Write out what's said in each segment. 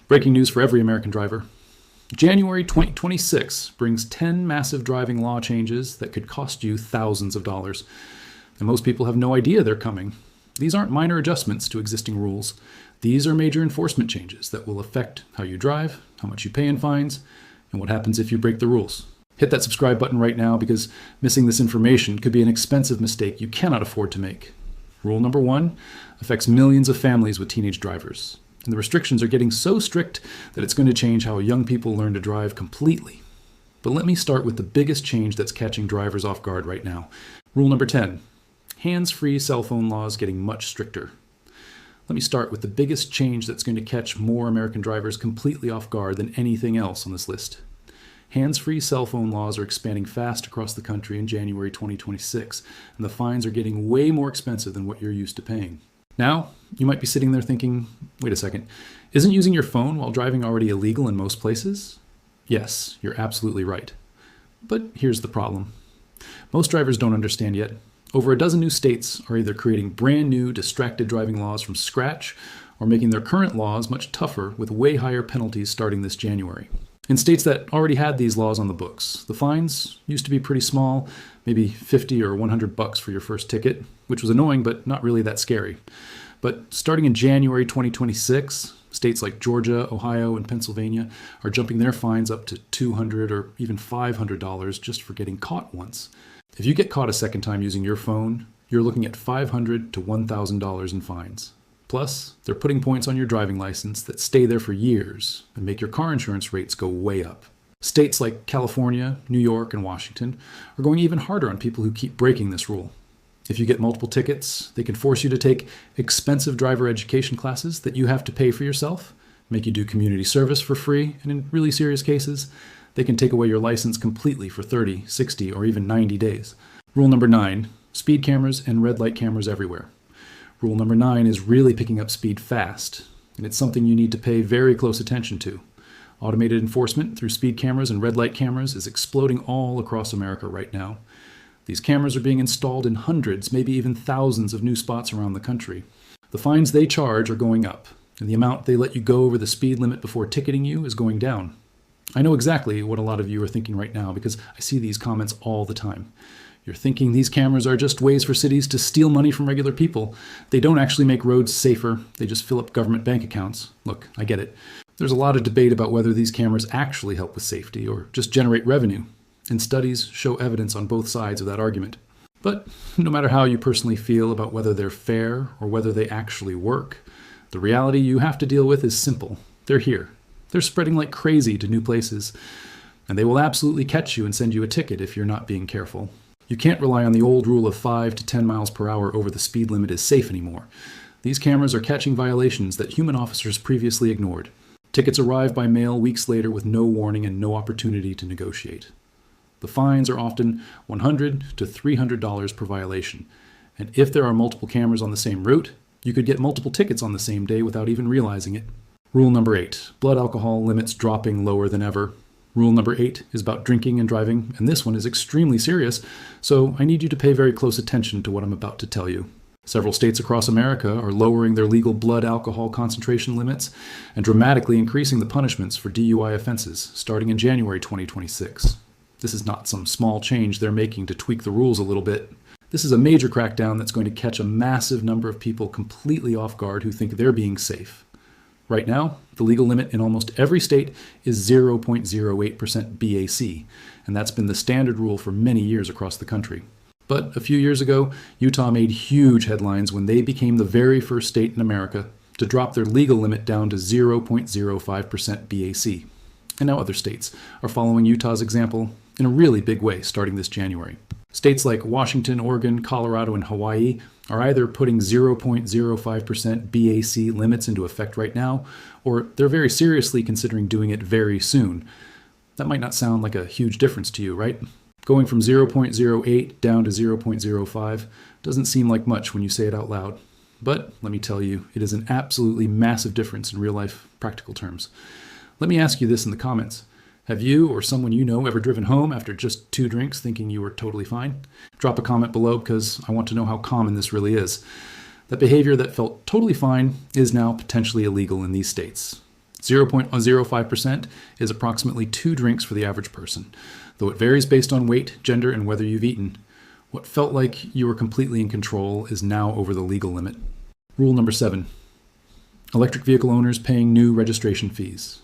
Breaking news for every American driver. January 2026 brings 10 massive driving law changes that could cost you thousands of dollars. And most people have no idea they're coming. These aren't minor adjustments to existing rules. These are major enforcement changes that will affect how you drive, how much you pay in fines, and what happens if you break the rules. Hit that subscribe button right now because missing this information could be an expensive mistake you cannot afford to make. Rule number 1 affects millions of families with teenage drivers. And the restrictions are getting so strict that it's going to change how young people learn to drive completely. But let me start with the biggest change that's catching drivers off guard right now. Rule number 10, hands-free cell phone laws getting much stricter. Let me start with the biggest change that's going to catch more American drivers completely off guard than anything else on this list. Hands-free cell phone laws are expanding fast across the country in January 2026, and the fines are getting way more expensive than what you're used to paying. Now, you might be sitting there thinking, wait a second, isn't using your phone while driving already illegal in most places? Yes, you're absolutely right. But here's the problem. Most drivers don't understand yet. Over a dozen new states are either creating brand new distracted driving laws from scratch or making their current laws much tougher with way higher penalties starting this January. In states that already had these laws on the books, the fines used to be pretty small, maybe $50 or $100 for your first ticket, which was annoying but not really that scary. But starting in January 2026, states like Georgia, Ohio, and Pennsylvania are jumping their fines up to $200 or even $500 just for getting caught once. If you get caught a second time using your phone, you're looking at $500 to $1,000 in fines. Plus, they're putting points on your driving license that stay there for years and make your car insurance rates go way up. States like California, New York, and Washington are going even harder on people who keep breaking this rule. If you get multiple tickets, they can force you to take expensive driver education classes that you have to pay for yourself, make you do community service for free, and in really serious cases, they can take away your license completely for 30, 60, or even 90 days. Rule number 9, speed cameras and red light cameras everywhere. Rule number 9 is really picking up speed fast, and it's something you need to pay very close attention to. Automated enforcement through speed cameras and red light cameras is exploding all across America right now. These cameras are being installed in hundreds, maybe even thousands of new spots around the country. The fines they charge are going up, and the amount they let you go over the speed limit before ticketing you is going down. I know exactly what a lot of you are thinking right now because I see these comments all the time. You're thinking these cameras are just ways for cities to steal money from regular people. They don't actually make roads safer. They just fill up government bank accounts. Look, I get it. There's a lot of debate about whether these cameras actually help with safety or just generate revenue. And studies show evidence on both sides of that argument. But no matter how you personally feel about whether they're fair or whether they actually work, the reality you have to deal with is simple. They're here. They're spreading like crazy to new places. And they will absolutely catch you and send you a ticket if you're not being careful. You can't rely on the old rule of 5 to 10 miles per hour over the speed limit is safe anymore. These cameras are catching violations that human officers previously ignored. Tickets arrive by mail weeks later with no warning and no opportunity to negotiate. The fines are often $100 to $300 per violation. And if there are multiple cameras on the same route, you could get multiple tickets on the same day without even realizing it. Rule number 8, blood alcohol limits dropping lower than ever. Rule number 8 is about drinking and driving, and this one is extremely serious, so I need you to pay very close attention to what I'm about to tell you. Several states across America are lowering their legal blood alcohol concentration limits and dramatically increasing the punishments for DUI offenses, starting in January 2026. This is not some small change they're making to tweak the rules a little bit. This is a major crackdown that's going to catch a massive number of people completely off guard who think they're being safe. Right now, the legal limit in almost every state is 0.08% BAC, and that's been the standard rule for many years across the country. But a few years ago, Utah made huge headlines when they became the very first state in America to drop their legal limit down to 0.05% BAC. And now other states are following Utah's example in a really big way starting this January. States like Washington, Oregon, Colorado, and Hawaii are either putting 0.05% BAC limits into effect right now, or they're very seriously considering doing it very soon. That might not sound like a huge difference to you, right? Going from 0.08 down to 0.05 doesn't seem like much when you say it out loud. But let me tell you, it is an absolutely massive difference in real-life practical terms. Let me ask you this in the comments. Have you or someone you know ever driven home after just 2 drinks thinking you were totally fine? Drop a comment below because I want to know how common this really is. That behavior that felt totally fine is now potentially illegal in these states. 0.05% is approximately 2 drinks for the average person, though it varies based on weight, gender, and whether you've eaten. What felt like you were completely in control is now over the legal limit. Rule number 7. Electric vehicle owners paying new registration fees.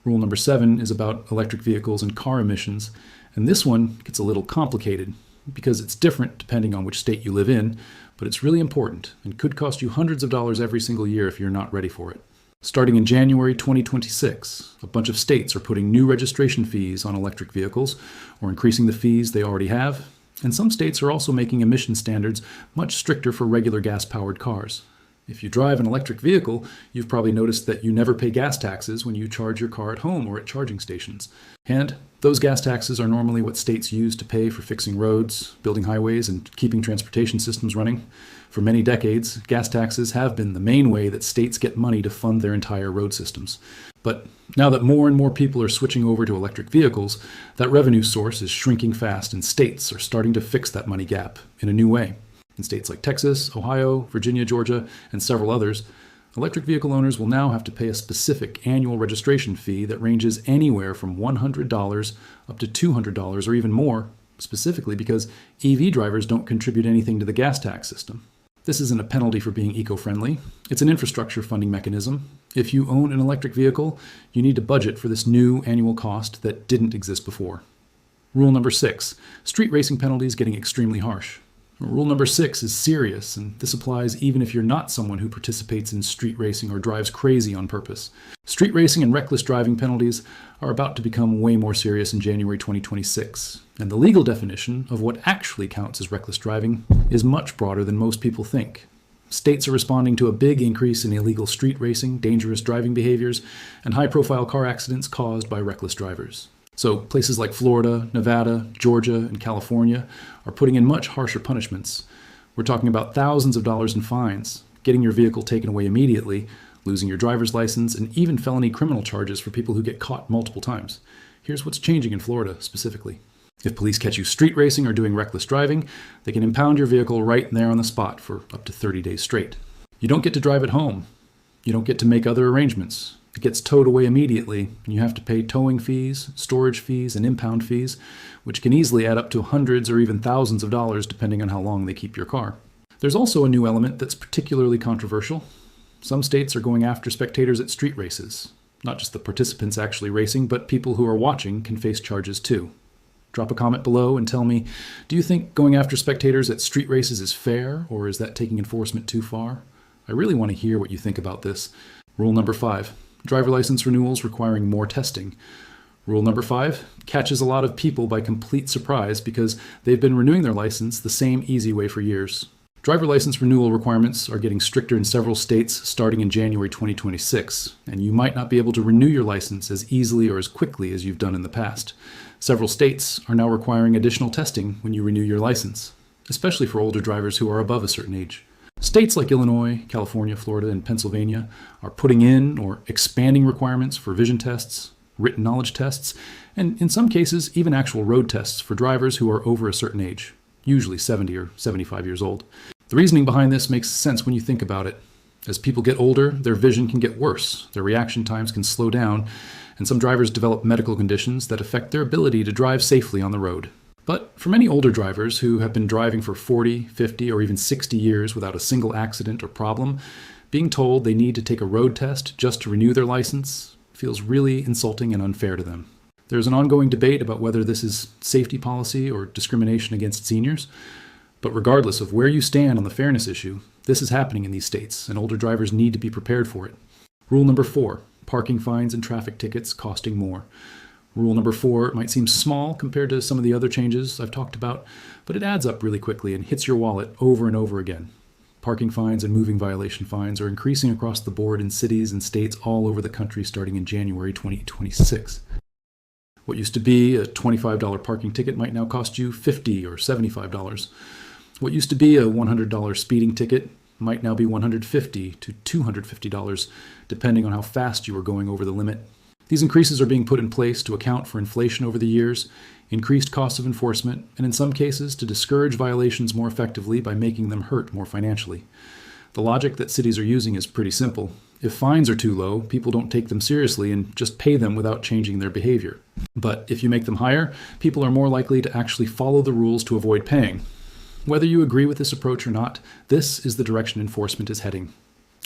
Rule number 7 is about electric vehicles and car emissions, and this one gets a little complicated because it's different depending on which state you live in, but it's really important and could cost you hundreds of dollars every single year if you're not ready for it. Starting in January 2026, a bunch of states are putting new registration fees on electric vehicles or increasing the fees they already have, and some states are also making emission standards much stricter for regular gas-powered cars. If you drive an electric vehicle, you've probably noticed that you never pay gas taxes when you charge your car at home or at charging stations. And those gas taxes are normally what states use to pay for fixing roads, building highways, and keeping transportation systems running. For many decades, gas taxes have been the main way that states get money to fund their entire road systems. But now that more and more people are switching over to electric vehicles, that revenue source is shrinking fast, and states are starting to fix that money gap in a new way. In states like Texas, Ohio, Virginia, Georgia, and several others, electric vehicle owners will now have to pay a specific annual registration fee that ranges anywhere from $100 up to $200 or even more, specifically because EV drivers don't contribute anything to the gas tax system. This isn't a penalty for being eco-friendly. It's an infrastructure funding mechanism. If you own an electric vehicle, you need to budget for this new annual cost that didn't exist before. Rule number 6, street racing penalties getting extremely harsh. Rule number 6 is serious, and this applies even if you're not someone who participates in street racing or drives crazy on purpose. Street racing and reckless driving penalties are about to become way more serious in January 2026, and the legal definition of what actually counts as reckless driving is much broader than most people think. States are responding to a big increase in illegal street racing, dangerous driving behaviors, and high-profile car accidents caused by reckless drivers. So places like Florida, Nevada, Georgia, and California are putting in much harsher punishments. We're talking about thousands of dollars in fines, getting your vehicle taken away immediately, losing your driver's license, and even felony criminal charges for people who get caught multiple times. Here's what's changing in Florida specifically. If police catch you street racing or doing reckless driving, they can impound your vehicle right there on the spot for up to 30 days straight. You don't get to drive at home. You don't get to make other arrangements. It gets towed away immediately, and you have to pay towing fees, storage fees, and impound fees, which can easily add up to hundreds or even thousands of dollars depending on how long they keep your car. There's also a new element that's particularly controversial. Some states are going after spectators at street races. Not just the participants actually racing, but people who are watching can face charges too. Drop a comment below and tell me, do you think going after spectators at street races is fair, or is that taking enforcement too far? I really want to hear what you think about this. Rule number 5. Driver license renewals requiring more testing. Rule number 5 catches a lot of people by complete surprise because they've been renewing their license the same easy way for years. Driver license renewal requirements are getting stricter in several states starting in January 2026, and you might not be able to renew your license as easily or as quickly as you've done in the past. Several states are now requiring additional testing when you renew your license, especially for older drivers who are above a certain age. States like Illinois, California, Florida, and Pennsylvania are putting in or expanding requirements for vision tests, written knowledge tests, and in some cases, even actual road tests for drivers who are over a certain age, usually 70 or 75 years old. The reasoning behind this makes sense when you think about it. As people get older, their vision can get worse, their reaction times can slow down, and some drivers develop medical conditions that affect their ability to drive safely on the road. But for many older drivers who have been driving for 40, 50, or even 60 years without a single accident or problem, being told they need to take a road test just to renew their license feels really insulting and unfair to them. There's an ongoing debate about whether this is safety policy or discrimination against seniors, but regardless of where you stand on the fairness issue, this is happening in these states, and older drivers need to be prepared for it. Rule number 4, parking fines and traffic tickets costing more. Rule number 4 might seem small compared to some of the other changes I've talked about, but it adds up really quickly and hits your wallet over and over again. Parking fines and moving violation fines are increasing across the board in cities and states all over the country starting in January 2026. What used to be a $25 parking ticket might now cost you $50 or $75. What used to be a $100 speeding ticket might now be $150 to $250, depending on how fast you are going over the limit. These increases are being put in place to account for inflation over the years, increased costs of enforcement, and in some cases to discourage violations more effectively by making them hurt more financially. The logic that cities are using is pretty simple. If fines are too low, people don't take them seriously and just pay them without changing their behavior. But if you make them higher, people are more likely to actually follow the rules to avoid paying. Whether you agree with this approach or not, this is the direction enforcement is heading.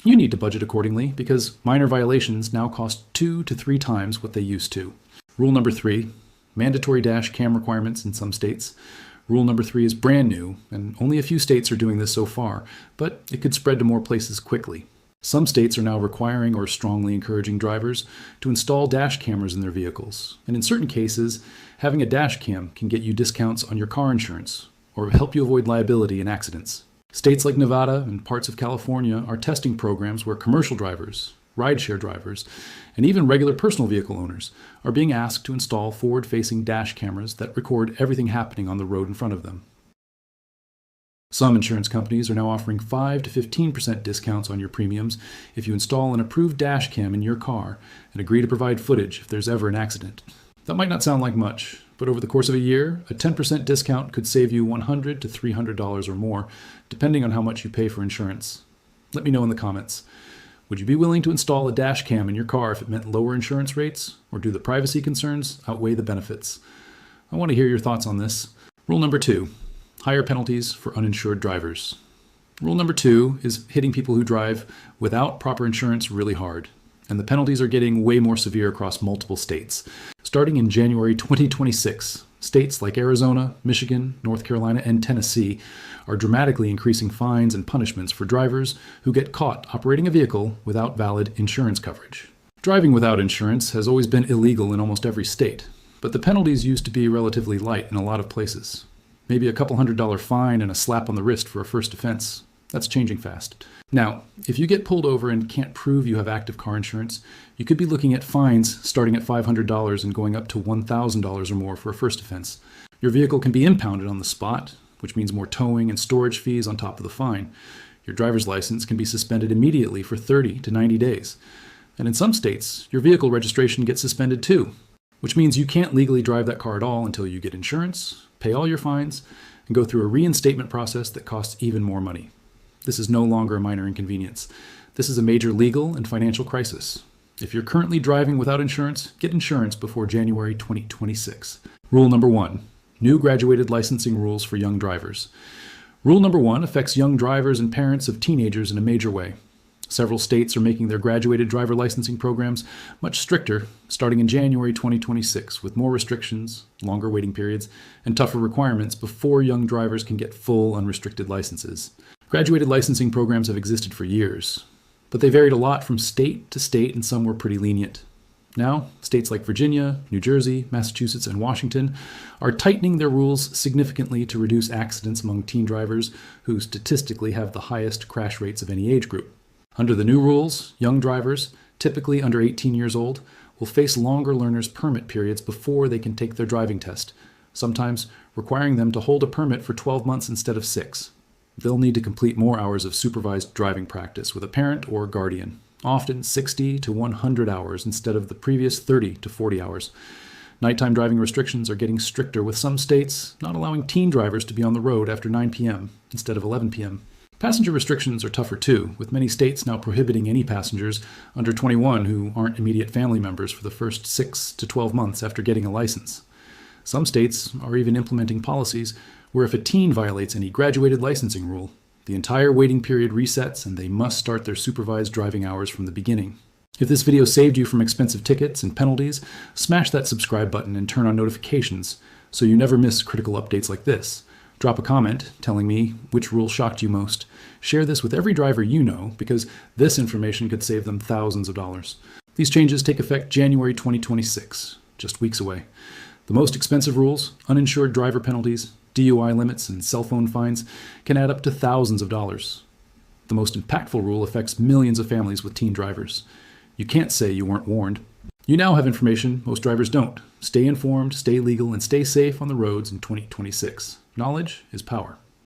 You need to budget accordingly because minor violations now cost 2 to 3 times what they used to. Rule number 3, mandatory dash cam requirements in some states. Rule number 3 is brand new, and only a few states are doing this so far, but it could spread to more places quickly. Some states are now requiring or strongly encouraging drivers to install dash cameras in their vehicles, and in certain cases, having a dash cam can get you discounts on your car insurance or help you avoid liability in accidents. States like Nevada and parts of California are testing programs where commercial drivers, rideshare drivers, and even regular personal vehicle owners are being asked to install forward-facing dash cameras that record everything happening on the road in front of them. Some insurance companies are now offering 5 to 15% discounts on your premiums if you install an approved dash cam in your car and agree to provide footage if there's ever an accident. That might not sound like much, but over the course of a year, a 10% discount could save you $100 to $300 or more, depending on how much you pay for insurance. Let me know in the comments. Would you be willing to install a dash cam in your car if it meant lower insurance rates, or do the privacy concerns outweigh the benefits? I want to hear your thoughts on this. Rule number 2. Higher penalties for uninsured drivers. Rule number 2 is hitting people who drive without proper insurance really hard, and the penalties are getting way more severe across multiple states. Starting in January 2026, states like Arizona, Michigan, North Carolina, and Tennessee are dramatically increasing fines and punishments for drivers who get caught operating a vehicle without valid insurance coverage. Driving without insurance has always been illegal in almost every state, but the penalties used to be relatively light in a lot of places. Maybe a couple $100 fine and a slap on the wrist for a first offense. That's changing fast. Now, if you get pulled over and can't prove you have active car insurance, you could be looking at fines starting at $500 and going up to $1,000 or more for a first offense. Your vehicle can be impounded on the spot, which means more towing and storage fees on top of the fine. Your driver's license can be suspended immediately for 30 to 90 days. And in some states, your vehicle registration gets suspended too, which means you can't legally drive that car at all until you get insurance, pay all your fines, and go through a reinstatement process that costs even more money. This is no longer a minor inconvenience. This is a major legal and financial crisis. If you're currently driving without insurance, get insurance before January 2026. Rule number 1, new graduated licensing rules for young drivers. Rule number 1 affects young drivers and parents of teenagers in a major way. Several states are making their graduated driver licensing programs much stricter starting in January 2026 with more restrictions, longer waiting periods, and tougher requirements before young drivers can get full unrestricted licenses. Graduated licensing programs have existed for years, but they varied a lot from state to state and some were pretty lenient. Now, states like Virginia, New Jersey, Massachusetts, and Washington are tightening their rules significantly to reduce accidents among teen drivers who statistically have the highest crash rates of any age group. Under the new rules, young drivers, typically under 18 years old, will face longer learner's permit periods before they can take their driving test, sometimes requiring them to hold a permit for 12 months instead of 6. They'll need to complete more hours of supervised driving practice with a parent or guardian, often 60 to 100 hours instead of the previous 30 to 40 hours. Nighttime driving restrictions are getting stricter, with some states not allowing teen drivers to be on the road after 9 p.m. instead of 11 p.m. Passenger restrictions are tougher too, with many states now prohibiting any passengers under 21 who aren't immediate family members for the first 6 to 12 months after getting a license. Some states are even implementing policies where if a teen violates any graduated licensing rule, the entire waiting period resets and they must start their supervised driving hours from the beginning. If this video saved you from expensive tickets and penalties, smash that subscribe button and turn on notifications so you never miss critical updates like this. Drop a comment telling me which rule shocked you most. Share this with every driver you know because this information could save them thousands of dollars. These changes take effect January 2026, just weeks away. The most expensive rules, uninsured driver penalties, DUI limits, and cell phone fines can add up to thousands of dollars. The most impactful rule affects millions of families with teen drivers. You can't say you weren't warned. You now have information most drivers don't. Stay informed, stay legal, and stay safe on the roads in 2026. Knowledge is power.